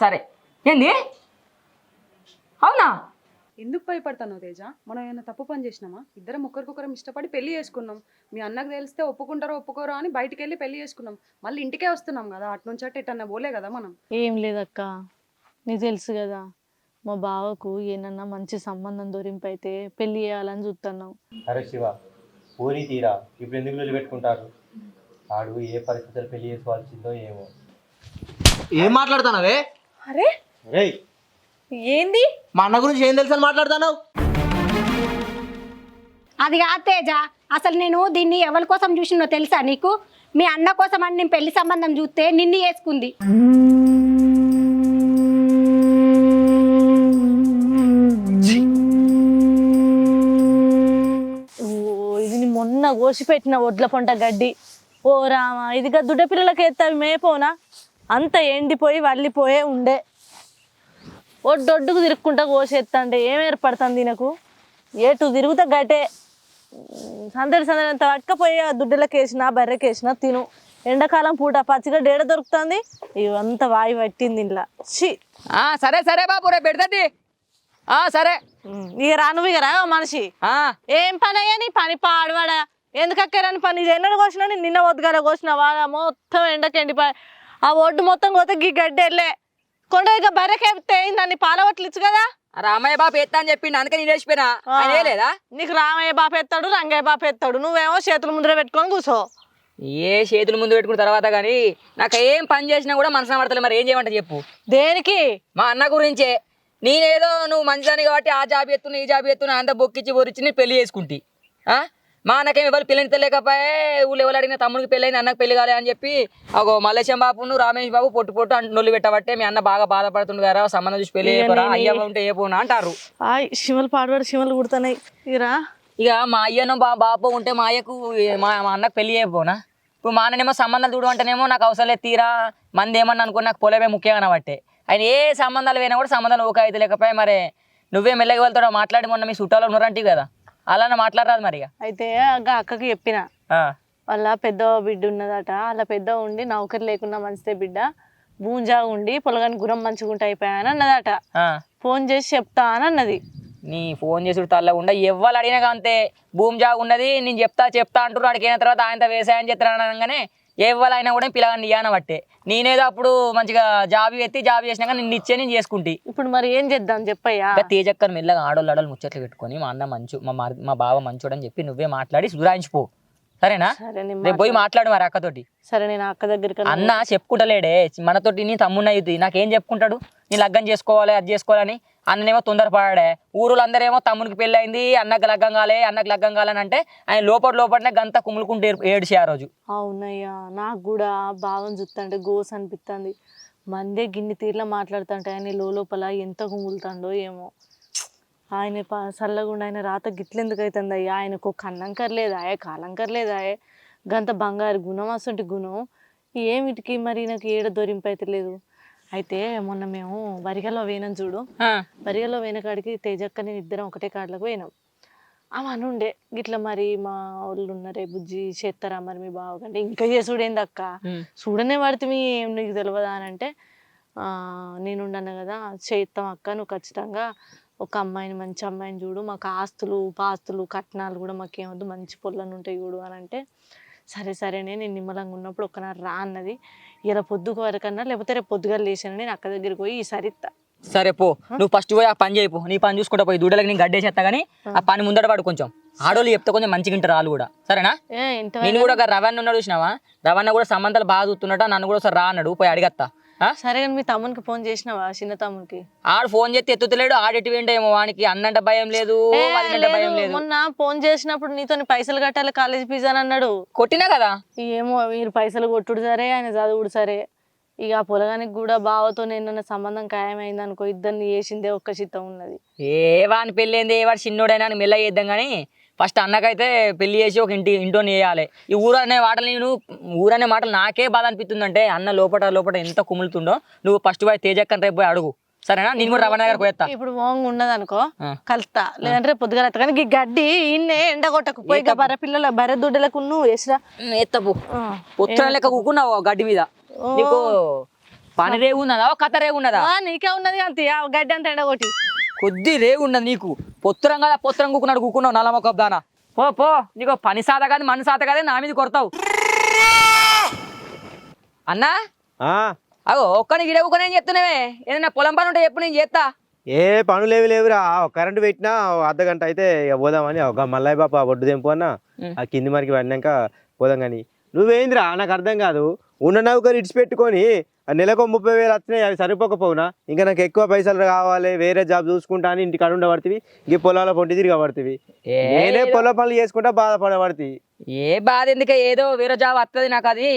సరే. ఏంది? అవునా? ఎందుకు భయపడతాను తేజ? మనం ఏమైనా తప్పు పని చేసినామా? ఇద్దరం ఒకరికొకరం ఇష్టపడి పెళ్లి చేసుకున్నాం. మీ అన్నకు తెలిస్తే ఒప్పుకుంటారో ఒప్పుకోరో అని బయటికి వెళ్ళి పెళ్లి చేసుకున్నాం. మళ్ళీ ఇంటికే వస్తున్నాం కదా, అటు నుంచి అటు ఎటన్నా పోలే కదా మనం. ఏం లేదక్క, నీకు తెలుసు కదా మా బావకు ఏనన్నా మంచి సంబంధం దొరింపైతే పెళ్లి చేయాలని చూస్తున్నాం. అరే శివ, పూరి తీరా ఇప్పుడు ఎందుకు నిలబెట్టుకుంటారు? ఆడు ఏ పరిస్థితులు పెళ్లి చేసుకోవాల్సిందో ఏమో. ఏం మాట్లాడుతున్నావే? అరే రేయ్, ఏంది? మా అన్న గురించి ఏం తెలుసు అని మాట్లాడుతున్నావు? అది కాదు తేజ, అసలు నేను దీన్ని ఎవరి కోసం చూసినో తెలుసా నీకు? మీ అన్న కోసం అని నేను పెళ్లి సంబంధం చూస్తే నిన్ను చేసుకుంది. ఇది మొన్న కోసిపెట్టిన ఒడ్ల పంట గడ్డి. ఓ రామ, ఇదిగా దుడ్డ పిల్లలకి ఎత్తావి మేపోనా? అంత ఎండిపోయి వల్లిపోయే ఉండే. ఒడ్డొడ్డుకు తిరుక్కుంటా కోసేస్తా అంటే ఏం ఏర్పడుతుంది దీనకు? ఏటు తిరుగుతా గట్టే. సందడి సందడి అంత పట్టుకపోయి ఆ దుడ్డలకి వేసినా బర్రెకేసినా తిను. ఎండాకాలం పూట పచ్చిగడ్డ ఏడ దొరుకుతుంది? ఇవంతా వాయి పట్టింది ఇంట్లో. సరే సరే బాబు, రేపు పెడతండి. సరే. ఇక రాను ఇక రా మనిషి. ఏం పని అయ్యా నీ పని పాడవాడా? ఎందుకక్కరాని పని? ఇది ఎన్నడు కోసినా నిన్న వద్దుగాల కోసిన వాడ మొత్తం ఎండకి ఎండిపోయి ఆ ఒడ్డు మొత్తం కోతే గీ గడ్డి వెళ్ళే కొండ ఇక బర్రెకేపితే దాన్ని పాలవట్లు ఇచ్చు కదా. రామయ్య బాబు ఎత్తా అని చెప్పిండు, అందుకే నేను వేసిపోయినా. లేదా నీకు రామయ్య బాపు ఎత్తాడు, రంగయ్య బాపు ఎత్తాడు, నువ్వేమో చేతుల ముందర పెట్టుకొని కూర్చో. ఏ చేతుల ముందు పెట్టుకున్న తర్వాత కానీ నాకు ఏం పని చేసినా కూడా మనసున పడతలే. మరి ఏం చేయమంటే చెప్పు. దేనికి? మా అన్న గురించే. నేనేదో నువ్వు మంచిదాని కాబట్టి ఆ జాబ్ ఎత్తున్నా ఈ జాబ్ ఎత్తున్నా అంత బొక్కిచ్చి బొరిచ్చి నేను పెళ్లి చేసుకుంటి. మా అన్నకేం ఎవరు పెళ్ళని తెలియకపోయే ఊళ్ళు ఎవరు అడిగిన తమ్ముడికి పెళ్ళైంది అన్నకు పెళ్లి కాలే అని చెప్పి అగో మల్లేశం బాబును రామేష్ బాబు పొట్టు పొట్టు నొల్లు పెట్టబట్టే మీ అన్న బాగా బాధపడుతుండు కదా, సంబంధం చూసి పెళ్లి అయిపోరా, అయ్యా ఉంటే ఏ పోనా అంటారు. శిమలు పాడవాడు శిమలు కుడుతున్నాయి. ఇరా ఇక మా అయ్యను బాబు ఉంటే మా అయ్యకు మా అన్నకు పెళ్లి అయిపోనా? ఇప్పుడు మా అన్ననేమో సంబంధాలు చూడమంటేనేమో నాకు అవసరం లేదు, తీరా మంది ఏమన్నా అనుకో నాకు పొలమే ముఖ్యంగా అనబట్టే. ఆయన ఏ సంబంధాలు పోయినా కూడా సంబంధాలు ఓకే అయితే లేకపోయా. మరి నువ్వే మెల్లగా వెళ్తాడో మాట్లాడి మొన్న మీ చుట్టాలు ఉన్నారంటే కదా, అలానే మాట్లాడరాదు మరి. అయితే అక్కకి చెప్పిన వాళ్ళ పెద్ద బిడ్డ ఉన్నదట, వాళ్ళ పెద్ద ఉండి నౌకరి లేకున్నా మంచిదే బిడ్డ, బూంజా ఉండి పొలగాని గురం మంచిగా ఉంటే అయిపోయాని అన్నదట. ఫోన్ చేసి చెప్తా అని అన్నది. నీ ఫోన్ చేసి తల్ల ఉండ ఎవ్వరు అడిగినాక అంతే, భూమి జాగు ఉన్నది నేను చెప్తా అంటారు. అడిగిన తర్వాత ఆయన వ్యవసాయం చేస్తాను అనగానే ఎవరైనా కూడా పిల్లగాని ఇయ్యాన బట్టే. నేనేదో అప్పుడు మంచిగా జాబ్ చేసినాక నిన్ను ఇచ్చే నేను చేసుకుంటే. ఇప్పుడు మరి ఏం చేద్దాం చెప్పయ్యా? తేజక్కని మెల్లగా ఆడోళ్ళు ముచ్చట్లు పెట్టుకొని మా అన్న మంచు మా బావ మంచోడు అని చెప్పి నువ్వే మాట్లాడి సురాయించిపో, సరేనా? రేపు పోయి మాట్లాడు మరి అక్కతోటి. సరే, నేను అక్క దగ్గరికి. అన్న చెప్పుకుంటలేడే మనతోటి నీ తమ్మున్న అవుతుంది, నాకేం చెప్పుకుంటాడు? నీ లగ్గం చేసుకోవాలి అది చేసుకోవాలని. అన్ననేమో తొందరపడాడే. ఊరులో అందరేమో తమ్మునికి పెళ్ళి అయింది, అన్నకు లగ్గం కాలని అంటే ఆయన లోపలనే గంత కుమ్ములుకుంటూ ఏడిచి ఆ రోజు. అవునయ్యా, నాకు కూడా భావం చూస్తుంటే గోస్ అనిపిస్తుంది. మందే గిన్ని తీర్లా మాట్లాడుతుంటే ఆయన లోపల ఎంత కుమ్ములుతాడో ఏమో. ఆయన చల్లగుండా ఆయన రాత గిట్లెందుకు అవుతుంది అయ్యా? ఆయనకు కన్నంకర్లేదా, కాలంకర్లేదా? గంత బంగారు గుణం, అసంటి గుణం ఏమిటికి మరి నాకు ఏడ దొరింపు అయితే లేదు. అయితే మొన్న మేము వరిగలో పోయినాం చూడు, వరిగలో పోయిన కాడికి తేజక్క నేను ఇద్దరం ఒకటే కాడలకు పోయినాం. ఆమె అనుండే గిట్లా మరి మా వాళ్ళు ఉన్నారే బుజ్జి చేస్తారా మరి మీ బావకంటే, ఇంకా చేసుడేంది అక్క, చూడనే పడితే మీ ఏం నీకు తెలియదా అని అంటే, నేనుండను కదా చేస్తాం అక్క, నువ్వు ఖచ్చితంగా ఒక అమ్మాయిని మంచి అమ్మాయిని చూడు, మాకు ఆస్తులు పాస్తులు కట్నాలు కూడా మాకేమొద్దు, మంచి పొలాలు ఉంటాయి చూడు అని అంటే, సరేనే నేను నిమ్మలంగా ఉన్నప్పుడు ఒక్కనాడు రా అన్నది. ఇలా పొద్దుకు వరకన్నా లేకపోతే రేపు పొద్దుగా లేచాను నేను అక్క దగ్గరికి పోయి ఈసారి ఇస్తా. సరే పో, నువ్వు ఫస్ట్ పోయి ఆ పని చేయిపో, నీ పని చూసుకుంటా పోయి దూడలకి నేను గడ్డేసేస్తా కానీ ఆ పని ముందట వాడు కొంచెం ఆడోళ్ళు చెప్తే కొంచెం మంచిగా ఇంటారు వాళ్ళు కూడా, సరేనా? నేను కూడా ఒక రవణ ఉన్నాడు చూసినావా, రవణ కూడా సంబంధాలు బాగా చూస్తున్నట్ట, నన్ను కూడా ఒకసారి రా అన్నాడు, పోయి అడిగత్తా. సరే, కానీ మీ తమ్మునికి ఫోన్ చేసినావా? చిన్న తమ్మునికి ఆడు ఫోన్ చేస్తే ఎత్తుతలేడు, ఆడెటు ఏంటేమో, వానికి అన్నంట భయం లేదు, భయం లేదు. మొన్న ఫోన్ చేసినప్పుడు నీతో పైసలు కట్టాలి కాలేజ్ ఫీజు అని అన్నాడు. కొట్టినా కదా. ఏమో మీరు పైసలు కొట్టుడు సరే, ఆయన చదువుడు సరే. ఇక ఆ పొలగానికి కూడా బావతో నేను సంబంధం ఖాయమైంది అనుకో, ఇద్దరిని చేసిందే ఒక్క చిత్తం ఉన్నది. వాని పెళ్ళి వాడు చిన్నోడైనా మెల్ల చేద్దాం కానీ ఫస్ట్ అన్నకైతే పెళ్లి చేసి ఒక ఇంటోని వేయాలి. ఈ ఊరనే మాటలు నాకే బాధ అనిపిస్తుందంటే, అన్న లోపల ఎంత కుములుతుండో. నువ్వు ఫస్ట్ పోయి తేజక్కని రేపు పోయి అడుగు, సరేనా? నేను కూడా రవణ దగ్గర పోయేస్తా. ఇప్పుడు మోంగ్ ఉన్నది అనుకో కలుస్తా, లేదంటే పొద్దుగా కానీ ఈ గడ్డి ఇన్నే ఎండగొట్టకు పోయి బర్రె పిల్లల బర్రె దుడ్డలకు నువ్వు వేసిరా ఎత్తపు పొత్తున లెక్క కూకున్నావు గడ్డి మీద. నీకు పని రేవు ఉన్నదా కథ రేవు ఉన్నదా నీకే ఉన్నది అంతే గడ్డి అంత ఎండగొట్టి కొద్ది రేవు ఉన్నది నీకు పొత్తురం కదా పొత్తురం కూకున్నాడు కూకున్నావు నల్లమొక్క దానా పో పో నీకు పని సాత కాదు మన సాత కాదే నా మీద కొడతావు అన్నా అగో ఒక్కడికి ఇడవుకొని ఏం చెప్తున్నావే ఏదైనా పొలం పని ఉంటే చెప్పు నేను చేస్తా ఏ పనులేవి లేవురా కరెంట్ పెట్టినా అర్ధగంట అయితే ఇక పోదామని ఒక మల్లయ్య బాప ఒడ్డు తెంపు అన్న ఆ కింది మరికి పడినాక పోదాం కానీ నువ్వేందిరా నాకు అర్థం కాదు ఉన్న నౌకరు ఇడిచిపెట్టుకొని నెలకు 30,000 వచ్చినాయి అవి సరిపోకపోవునా ఇంకా నాకు ఎక్కువ పైసలు కావాలి వేరే జాబ్ చూసుకుంటా అని ఇంటికి ఉండబడుతుంది ఇంక పొలాల పొంటి తిరగబడుతుంది నేనే పొల పనులు చేసుకుంటా బాధపడబడుతుంది ఏ బాధ ఎందుకే ఏదో వేరే జాబ్ వస్తుంది నాకు అది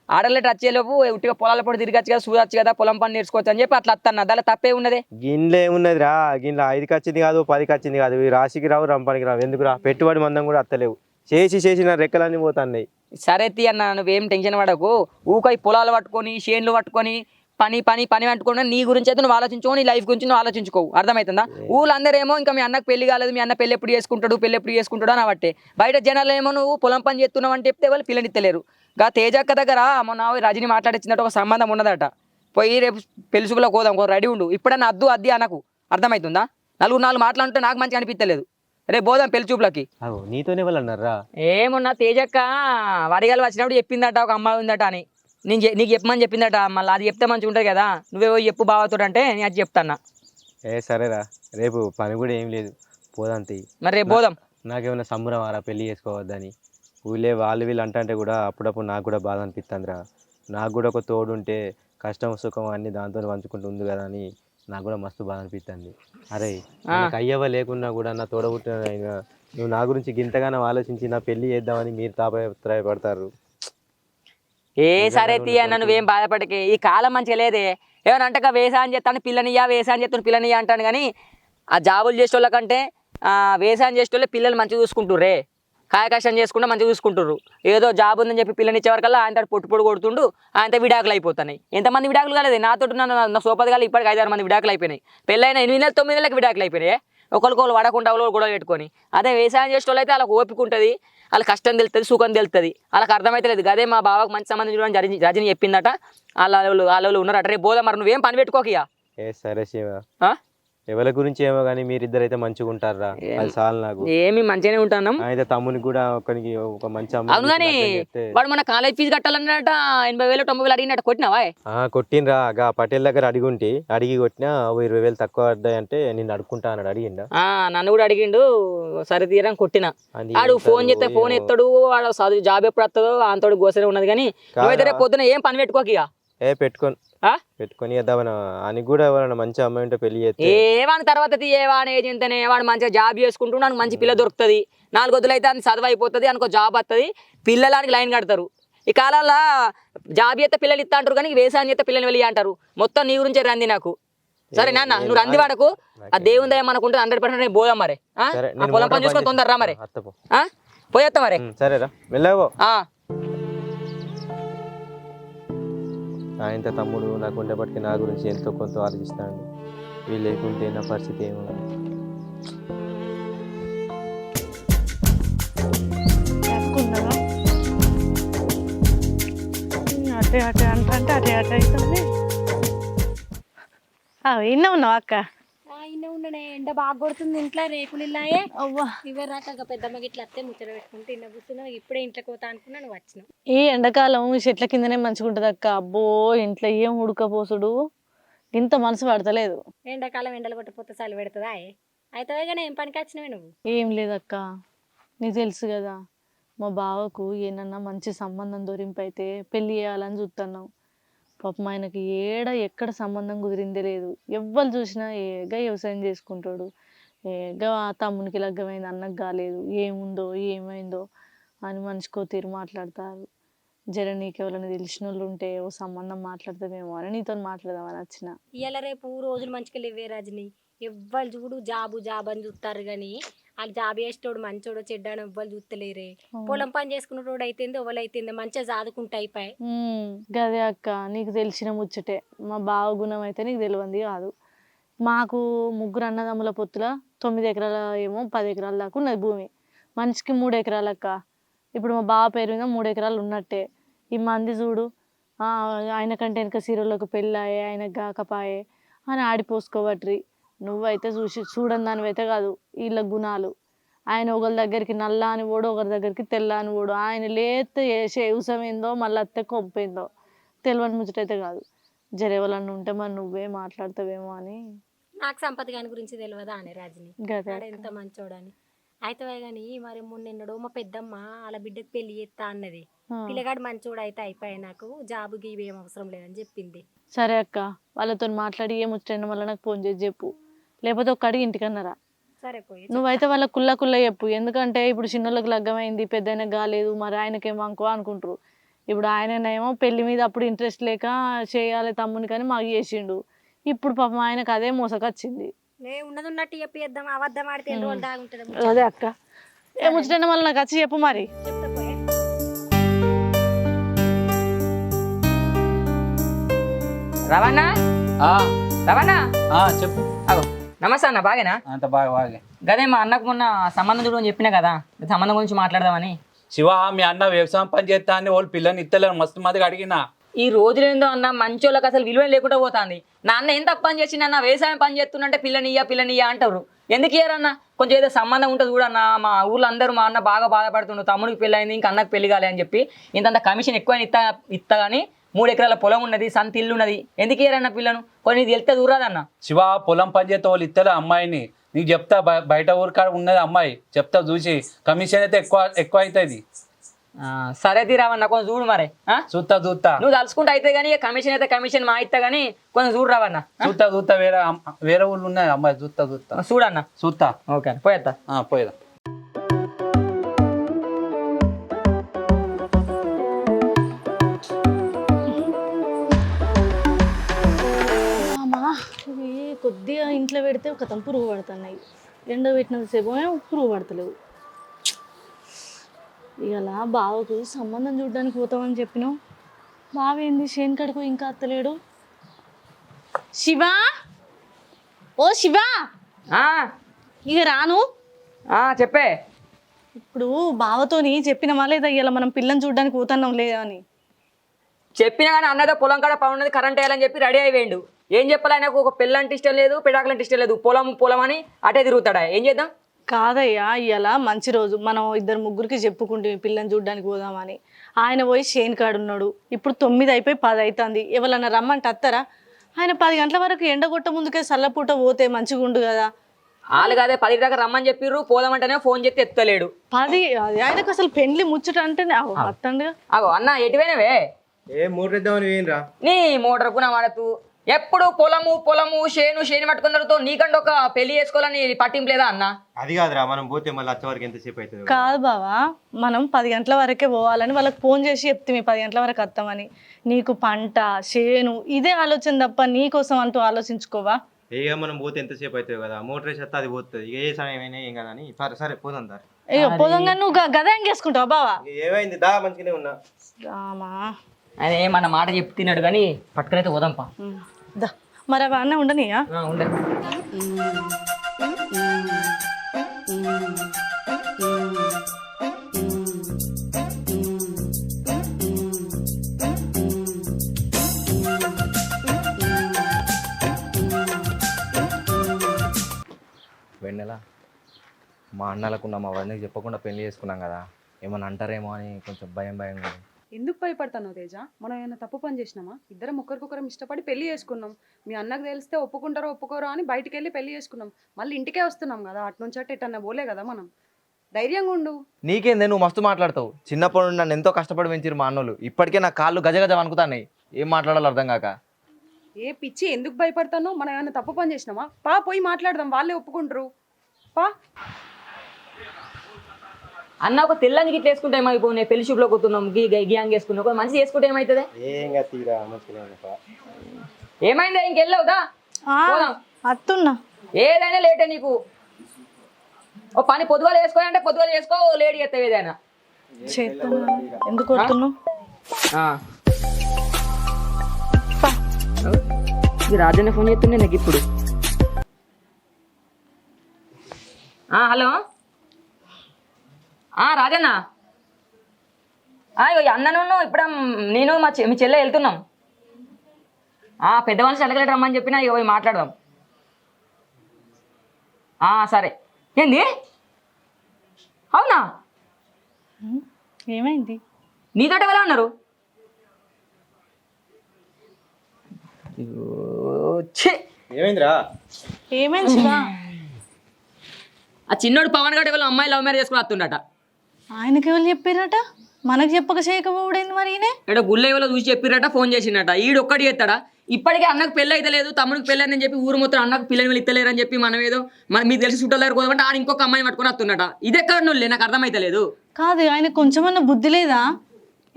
ఆడలే టచ్ చేయలేవు ఉట్టిగా పొలాల పొడి తిరగచ్చు కదా చూడొచ్చు కదా పొలం పని నేర్చుకోవచ్చు అని చెప్పి అట్లా వస్తాను దాని తప్పే ఉన్నదే గిన్నెలు ఏమున్నదిరా గిన్నెలు 5కి వచ్చింది కాదు 10కి వచ్చింది కాదు ఈ రాశికి రావు రంపానికి రావు ఎందుకురా పెట్టుబడి మందం కూడా అత్తలేవు చేసి నా రెక్కలన్నీ పోతున్నాయి సరే తీ అన్న నువ్వేం టెన్షన్ పడకు ఊకై పొలాలు పట్టుకొని చేన్లు పట్టుకొని పని పని పని పట్టుకుని నీ గురించి అయితే నువ్వు ఆలోచించుకో నీ లైఫ్ గురించి నువ్వు ఆలోచించుకోవు అర్థమవుతుందా ఊళ్ళందరూ ఏమో ఇంకా మీ అన్నకు పెళ్లి కాలేదు మీ అన్న పెళ్లి ఎప్పుడు చేసుకుంటాడు అని బట్టే బయట జనాలు ఏమో నువ్వు పొలం పని చేస్తున్నావు అని చెప్తే వాళ్ళు పిల్లనిత్తలేరు గా తేజక్క దగ్గర మొన్న రజని మాట్లాడిచ్చినట్టు ఒక సంబంధం ఉన్నదట పోయి రేపు పెళ్లిసుకులో కోదాం రెడీ ఉండు ఇప్పుడన్నా అద్ది అనకు అర్థమవుతుందా నాలుగు మాట్లాడుతుంటే నాకు మంచిగా అనిపించలేదు రేపు పోదాం పెళ్లి చూపులకి నీతోనే వాళ్ళు అన్నారా ఏమున్నా తేజక్క వరిగాలు వచ్చినప్పుడు చెప్పిందట ఒక అమ్మాయి ఉందట అని నీకు చెప్పమని చెప్పిందట మళ్ళీ అది చెప్తే మంచిగా ఉంటుంది కదా నువ్వేవో చెప్పు బావతో అంటే నేను అది చెప్తాన్నా సరేరా రేపు పని కూడా ఏం లేదు పోదాం తీ మరి రేపు పోదాం నాకేమైనా సంబరం ఆరా పెళ్లి చేసుకోవద్దని ఊళ్ళే వాళ్ళు వీళ్ళు అంటే కూడా అప్పుడప్పుడు నాకు కూడా బాధ అనిపిస్తుందిరా నాకు కూడా ఒక తోడు ఉంటే కష్టం సుఖం అన్ని దాంతో పంచుకుంటూ ఉంది కదా అని నాకు కూడా మస్తు బాధ అనిపిస్తుంది అరే నాకు అయ్యవ లేకున్నా కూడా నా తోడబుట్టిన నువ్వు నా గురించి గింతగానో ఆలోచించి నా పెళ్లి చేద్దామని మీరు తాపత్రయపడతారు ఏ సరే తీయన్న నువ్వేం బాధపడకే ఈ కాలం మంచిగా లేదే ఏమన్నా అంటే వ్యవసాయం చేస్తాను వ్యవసాయం చేస్తాను పిల్లనియా అంటాను కానీ ఆ జాబులు చేసే వాళ్ళకంటే వ్యవసాయం చేసే వాళ్ళే పిల్లలు మంచిగా చూసుకుంటుర్రే కాయ కష్టం చేసుకుంటే మంచిగా చూసుకుంటారు ఏదో జాబ్ ఉందని చెప్పి పిల్లని ఇచ్చేవరకల్లా ఆయన పొట్టు కొడుతుండు ఆయనతో విడాకులు అయిపోతున్నాయి ఎంతమంది విడాకులు కాలేదు నాతో నా సోపది కాదు ఇప్పటికి 5-6 మంది విడాకులు అయిపోయినాయి పెళ్ళైన 8 నెలలు 9 నెలలకు విడాకులు అయిపోయినాయి ఒకరికొకరు వడకుండా గొడవ పెట్టుకొని అదే వ్యవసాయం చేసే వాళ్ళు అయితే వాళ్ళకి ఓపిక ఉంటుంది వాళ్ళ కష్టం తెలుస్తుంది సుఖం తెలుస్తుంది వాళ్ళకి అర్థమైతే లేదు అదే మా బావకు మంచి సంబంధం చూడని రజని చెప్పిందట వాళ్ళు ఉన్నారట రేపు పోదా మరి నువ్వేం పని పెట్టుకోకియా సరే శివ ఎవరి గురించి ఏమో కానీ మీరిద్దరైతే మంచిగా ఉంటారా అది చాలు నాకు ఏమి మంచిగానే ఉంటాను అయితే తమ్మునికి కూడా ఒక మంచి అవును కానీ వాడు మన కాలేజ్ ఫీజు కట్టాలన్నట 80,000-90,000 అడిగినట్టు కొట్టినావా కొట్టినరా గా పటేల్ దగ్గర అడిగి కొట్టినా 20,000 తక్కువ పడ్డాయి అంటే నిన్ను అడుక్కుంటా అన్నాడు అడిగిండా నన్ను కూడా అడిగిండు సరే తీయడానికి కొట్టిన వాడు ఫోన్ చేస్తే ఫోన్ ఎత్తాడు వాడు చదువు జాబ్ ఎప్పుడు వస్తుందో అంతోడు గోసనే ఉన్నది కానీ నువ్వైతే రేపు పొద్దున ఏం పని పెట్టుకోకియా పెట్టుకొని వేద్దామని అని కూడా ఎవరైనా మంచి అమ్మాయి ఉంటే పెళ్లి చేస్తే ఏవాని తర్వాత తీయేవాని ఏజ్ ఎంతనే వాడు మంచిగా జాబ్ చేసుకుంటూ మంచి పిల్ల దొరుకుతుంది 4 రోజులు అయితే అని చదువు అయిపోతుంది అనుకో జాబ్ వస్తుంది పిల్లలానికి లైన్ కడతారు ఈ కాలంలో జాబ్ చేస్తే పిల్లలు ఇస్తా అంటారు కానీ వ్యవసాయం చేస్తే పిల్లలు వెళ్ళి అంటారు మొత్తం నీ గురించే రంది నాకు సరే నాన్న నువ్వు రంది వాడకు ఆ దేవుని దయ మనకుంటే 100% నేను పోదాం మరి పొలం పని చూసుకొని తొందరరా మరి పోయేస్తా మరి సరేరా వెళ్ళావో ఆయనతో తమ్ముడు నాకు ఉండేపటికి నా గురించి ఎంతో కొంత ఆలోచిస్తాడు వీళ్ళు లేకుంటే నా పరిస్థితి ఏమో అటే అంటే అటే అవుతుంది ఇన్న ఉన్నావు అక్క ఉండనే ఎండ బాగా కొడుతుంది ఇంట్లో రేకులు ఇల్లాయే ఇవే రాక పెద్దమ్మకి ఇట్లా అత్తే ముచ్చట పెట్టుకుంటే ఇన్న కూర్చున్నావు ఇప్పుడే ఇంట్లో పోతా అనుకున్నా నువ్వు వచ్చినావు ఈ ఎండాకాలం చెట్ల కిందనే మంచిగా ఉంటుంది అక్క అబ్బో ఇంట్లో ఏం ఉడకపోసుడు ఇంత మనసు పడతలేదు ఎండాకాలం ఎండలు కొట్టపోతే చలి పెడుతుందా అయితే కానీ ఏం పనికి వచ్చినవే నువ్వు ఏం లేదక్క నీకు తెలుసు కదా మా బావకు ఏమన్నా మంచి సంబంధం దొరింపు అయితే పెళ్ళి చేయాలని చూస్తున్నావు పాపం ఆయనకి ఎక్కడ సంబంధం కుదిరిందే లేదు ఎవ్వరు చూసినా ఏగా వ్యవసాయం చేసుకుంటాడు ఏగా తమ్మునికి లగ్గమైంది అన్నకు కాలేదు ఏముందో ఏమైందో అని మనిషికో తీరు మాట్లాడతారు జర నీకు ఎవరైనా తెలిసిన వాళ్ళు ఉంటే ఓ సంబంధం మాట్లాడతామేమో అని నీతో మాట్లాడదామని వచ్చిన ఇవాళ రేపు రోజులు మంచిగా లేవే రజని ఎవ్వరు చూడు జాబు అని చూస్తారు కానీ వాళ్ళు జాబ్ చేసేటోడు మంచోడు చెడ్డాడు ఎవ్వరు చూస్తలేరే పొలం పని చేసుకునేటోడు అయితేంది ఎవరు అయితేంది మంచిగా చదువుకుంటా అయిపోయి గదే అక్క నీకు తెలిసిన ముచ్చటే మా బావ గుణం అయితే నీకు తెలియంది కాదు మాకు 3 అన్నదమ్ముల పొత్తుల 9 ఎకరాల ఏమో 10 ఎకరాల దాకా ఉన్నది భూమి మనిషికి 3 ఎకరాలక్క ఇప్పుడు మా బావ పేరు మీద 3 ఎకరాలు ఉన్నట్టే ఈ మంది చూడు ఆయన కంటే వెనక సీరియల్లోకి పెళ్ళాయే ఆయనకు కాకపాయే అని ఆడిపోసుకోవట్రి. నువ్వైతే చూడని దానివైతే కాదు వీళ్ళ గుణాలు. ఆయన ఒకరి దగ్గరికి నల్ల అని ఓడు, ఒకరి దగ్గరికి తెల్ల అని ఓడు. ఆయన లేతే వేసే ఉసమేందో మళ్ళీ అత్తే కొంపేందో తెలియని ముచ్చటైతే కాదు. జరేవాళ్ళని ఉంటే మరి నువ్వే మాట్లాడతావేమో అని. నాకు సంపత్ గాని గురించి తెలియదా అనే రాజుని గదే ఆడ ఎంత మంచోడని. అయితే కానీ మరి మొన్నెన్నడో మా పెద్దమ్మ వాళ్ళ బిడ్డకు పెళ్లి చేస్తా అన్నది. పిల్లగాడు మంచోడు అయితే అయిపోయాయి, నాకు జాబు గీవి ఏం అవసరం లేదని చెప్పింది. సరే అక్క, వాళ్ళతో మాట్లాడి ఏమొచ్చిన వల్ల నాకు ఫోన్ చేసి చెప్పు, లేకపోతే ఒక అడిగి ఇంటికన్నారా. సరే పోయి నువ్వైతే వాళ్ళ కుల్ల చెప్పు. ఎందుకంటే ఇప్పుడు చిన్నోళ్ళకి లగ్గమైంది, పెద్ద ఆయనకు కాలేదు, మరి ఆయనకేమో అనుకో అనుకుంటారు. ఇప్పుడు ఆయననేమో పెళ్లి మీద అప్పుడు ఇంట్రెస్ట్ లేక చేయాలి తమ్ముని కానీ మాకు చేసిండు. ఇప్పుడు పాపం ఆయనకు అదే మోసకొచ్చింది. ఉన్నది ఉన్నట్టు చెప్పి ఇద్దాం, అబద్ధం ఆడితే ఎన్ని రోజులు దాగుంటుంది. అదే అక్క, ఏమొచ్చిన వల్ల నాకు వచ్చి చెప్పు మరి. చెప్తా పోయే. రవణ రవణ చెప్పు. అగో నమస్తే అన్న, బాగేనా? అంత బాగా గదే మా అన్నకు మొన్న సంబంధం చూడని చెప్పినా కదా, సంబంధం గురించి మాట్లాడదామని. శివ, మీ అన్న వ్యవసాయం పని చేస్తా అని వాళ్ళు పిల్లని ఇస్తలేరు, మస్తు మందికి అడిగినా. ఈ రోజులేందో అన్న మంచోళ్ళకి అసలు విలువ లేకుండా పోతుంది. నా అన్న ఎంత పని చేసిందన్న, వ్యవసాయం పని చేస్తుందంటే పిల్లనియ్యా అంటారు. ఎందుకు ఇయ్యారన్న? కొంచెం ఏదో సంబంధం ఉంటుంది చూడన్న. మా ఊళ్ళో అందరూ మా అన్న బాగా బాధపడుతుండు, తమ్ముడికి పెళ్ళి అయింది ఇంకా అన్నకు పెళ్లి కాలే అని చెప్పి ఇంతంత కమిషన్ ఎక్కువ ఇస్తా కానీ 3 ఎకరాల పొలం ఉన్నది, సంత ఇల్లు ఉన్నది, ఎందుకు ఇయ్యారన్న పిల్లను? కొన్ని వెళ్తే దూరాదన్న. శివ, పొలం పని చేస్తే వాళ్ళు ఇస్తలే అమ్మాయిని. నీకు చెప్తా, బయట ఊరికాడ ఉన్నది అమ్మాయి, చెప్తా చూసి. కమిషన్ అయితే ఎక్కువ అవుతుంది. సరే తీరావన్న, కొంచెం చూడు మరి. చూస్తా నువ్వు తలుసుకుంటే అయితే కానీ కమిషన్ అయితే కమిషన్ మా ఇస్తా కానీ కొంచెం చూడు రావన్న. చూస్తా వేరే ఊళ్ళు ఉన్నాయి అమ్మాయి, చూస్తా చూడన్న. చూస్తా. ఓకే పోయేస్తా. పోయేదా. ఇవి కొద్దిగా ఇంట్లో పెడితే ఒక పురుగు పడుతున్నాయి, ఎండ పెట్టినంతసేపు పురుగు పడతలేవు. ఇలా బావకు సంబంధం చూడడానికి పోతామని చెప్పినావు, బావేంది చేను కడుకు ఇంకా అత్తలేడు. శివా, ఓ శివా, ఇక రాను. చెప్పే. ఇప్పుడు బావతోని చెప్పినమా లేదా ఇలా మనం పిల్లని చూడడానికి పోతున్నాం లేదా అని? చెప్పినా కానీ అన్నదో పొలం కాడ పని ఉన్నది, కరెంట్ వేయాలని చెప్పి రెడీ అయిపోయిండు. ఏం చెప్పాలి ఆయనకు? ఒక పిల్లంటే ఇష్టం లేదు, పిడాకులంటే ఇష్టం లేదు, పొలం అని అటే తిరుగుతాడా? ఏం చేద్దాం? కాదయ్యా, ఇలా మంచి రోజు, మనం 2-3కి చెప్పుకుంటే పిల్లని చూడడానికి పోదామని. ఆయన పోయి చేను కాడున్నాడు. ఇప్పుడు 9 అయిపోయి 10 అవుతుంది. ఎవరన్నా రమ్మంటే అత్తరా? ఆయన 10 గంటల వరకు ఎండగొట్ట ముందుకే చల్లపూట పోతే మంచిగా ఉండు కదా. వాళ్ళు కాదే 10 దాకా రమ్మని చెప్పిర్రు, పోదామంటేనే ఫోన్ చేస్తే ఎత్తలేడు. 10 ఆయనకు అసలు పెండ్లి ముచ్చట అంటేనే అత్తండిగా. అగో అన్న ఎటువైనవే? మోటర్ ఇద్దామని వేయరా నీ మోటార్కు నా వాడతూ ఎప్పుడు పొలము చేను పట్టుకున్నతో నీకంటే ఒక పెళ్లి చేసుకోవాలని పట్టింపు లేదా అన్న? అది కాదురా, మనం పోతే మళ్ళీ వచ్చే వరకు ఎంతసేపు అవుతుంది? కాదు బావా, మనం 10 గంటల వరకే పోవాలని వాళ్ళకి ఫోన్ చేసి చెప్తే 10 గంటల వరకు వస్తామని. నీకు పంట చేను ఇదే ఆలోచన తప్ప నీకోసం అంటూ ఆలోచించుకోవా? ఇక మనం పోతే ఎంతసేపు అవుతుంది కదా, మోటర్ వేసేస్తే అది పోతుంది. ఇక ఏ సమయమైనా ఏం కదా అని సరే పోదాం దారి. అయ్యో పోదంగా నువ్వు గదా ఎంగేసుకుంటావా బావా? ఏమైంది దా, మంచిగానే ఉన్నా. రామా, ఆయన ఏమన్న మాట చెప్తున్నాడు కానీ పట్టుకునైతే పోదాంపా. దా మరి అవి అన్నీ ఉండనియా? ఉండే. వెన్నెల, మా అన్నలకున్న మా వదినకి చెప్పకుండా పెళ్లి చేసుకున్నాం కదా, ఏమన్నా అంటారేమో అని కొంచెం భయంగా. ఎందుకు భయపడతాను తేజ? మనం ఏమైనా తప్పు పని చేసినామా? ఇద్దరం ఒకరికొకరం ఇష్టపడి పెళ్లి చేసుకున్నాం. మీ అన్నకు తెలిస్తే ఒప్పుకుంటారో ఒప్పుకోరో అని బయటికి వెళ్ళి పెళ్లి చేసుకున్నాం. మళ్ళీ ఇంటికే వస్తున్నాం కదా, అట్నుంచి అట్ట ఎట్టన్నా పోలే కదా మనం. ధైర్యంగా ఉండు. నీకేందే, నువ్వు మస్తు మాట్లాడతావు. చిన్నప్పుడు నుండి నన్ను ఎంతో కష్టపడి పెంచారు మా అన్నోళ్ళు. ఇప్పటికే నా కాళ్ళు గజగజ వణుకుతాయి, ఏం మాట్లాడాలో అర్థం కాక. ఏ పిచ్చి, ఎందుకు భయపడతాను? మనం ఏమైనా తప్పు పని చేసినామా? పోయి మాట్లాడదాం, వాళ్ళే ఒప్పుకుంటారు. అన్న ఒక తెల్లని గిట్ల వేసుకుంటే ఏమైపో, నేను పెళ్లి షూప్లో కూతున్నాం, గ్యాంగ్ వేసుకున్నాం, ఒక మంచి చేసుకుంటే ఏమవుతుంది? ఏమైందా? ఇంకెళ్ళవుదా? అత్తున్నా ఏదైనా లేటే నీకు. ఓ పని పొద్దుగాలు వేసుకోవాలంటే పొద్దుగాలు చేసుకో, లేడీ ఎత్తావు ఏదైనా. ఎందుకు వస్తున్నావు? రాజన్న ఫోన్ చేస్తుండే నాకు ఇప్పుడు. హలో రాజన్న, ఇగో అన్నను ఇప్పుడు నేను మీ చెల్లె వెళ్తున్నాం. పెద్ద మనిషి అడగలేడు రమ్మని చెప్పినా ఇక పోయి మాట్లాడదాం. సరే. ఏంది? అవునా? ఏమైంది? నీతోటి ఎవరు అన్నారు? ఏమైందిరా? ఏమైంది శివ? ఆ చిన్నోడు పవన్ గారు ఎవరు అమ్మాయి లవ్ మ్యారేజ్ చేసుకుని వస్తుండట. ఆయనకి ఎవరు చెప్పారట? మనకు చెప్పక చేయకపోవడేంది మరి? ఈయనే ఇక్కడ గుళ్ళ ఎవరో చూసి చెప్పిరట, ఫోన్ చేసిండట. ఈడు ఒక్కటి చేస్తాడా? ఇప్పటికే అన్నకు పెళ్ళి అయితే లేదు, తమ్ముడికి పెళ్ళి అని చెప్పి ఊరు మొత్తం అన్నకు పిల్లలు వీళ్ళు ఇస్తలేరు అని చెప్పి మనం ఏదో మీకు తెలిసి చుట్టాలు కోదమంటే ఆడ ఇంకొక అమ్మాయిని పట్టుకొని వస్తున్నట. ఇది ఎక్కడ నువ్వులే, నాకు అర్థమైతే లేదు. కాదు, ఆయన కొంచెమన్నా బుద్ధి లేదా?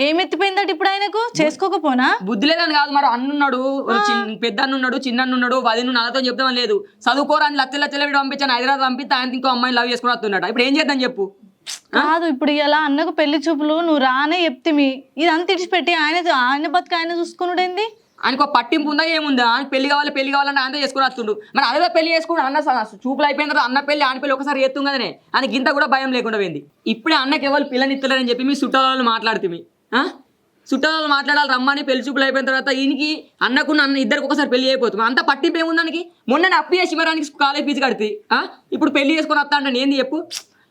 ఏమెత్తిపోయిందట ఇప్పుడు ఆయనకు? చేసుకోకపోనా? బుద్ధి లేదని కాదు, మరి అన్నున్నాడు, పెద్ద అన్నున్నాడు, చిన్న అన్నున్నాడు, వదిను నాతో చెప్తామని లేదు. చదువుకోరాని లచ్చలు వీడు పంపించాను, హైదరాబాద్ పంపిస్తే ఆయన ఇంకో అమ్మాయిని లవ్ చేసుకుని వస్తున్నట. ఇప్పుడు ఏం చేద్దాం చెప్పు? కాదు, ఇప్పుడు ఇలా అన్నకు పెళ్లి చూపులు నువ్వు రానే చెప్తిమి, ఇదంతా ఇడిచిపెట్టి ఆయన బతుకు ఆయన చూసుకున్నాడేంది? ఆయనకు పట్టింపు ఉందా ఏముందా? ఆయనకు పెళ్లి కావాలంటే ఆయనతో చేసుకుని వస్తుండు. మరి అదే పెళ్లి చేసుకుని అన్న చూపులు అయిపోయిన తర్వాత అన్న పెళ్లి ఆన పెళ్లి ఒకసారి చేస్తాం కదనే, ఆయనకి ఇంత కూడా భయం లేకుండా పోయింది. ఇప్పుడే అన్నకి ఎవరు పిల్లని ఇస్తలేరని చెప్పి మీ చుట్టాలు మాట్లాడుతుంది. చుట్టాలు మాట్లాడాలి రమ్మని, పెళ్లి చూపులు అయిపోయిన తర్వాత ఈయనకి అన్నకు అన్న ఇద్దరికి ఒకసారి పెళ్లి అయిపోతుంది. అంత పట్టింపు ఏముందానికి? మొన్న అప్పు చేసి మరానికి కాలేజ్ ఫీజు కడితే ఇప్పుడు పెళ్లి చేసుకుని వస్తా అంటే ఏంది చెప్పు?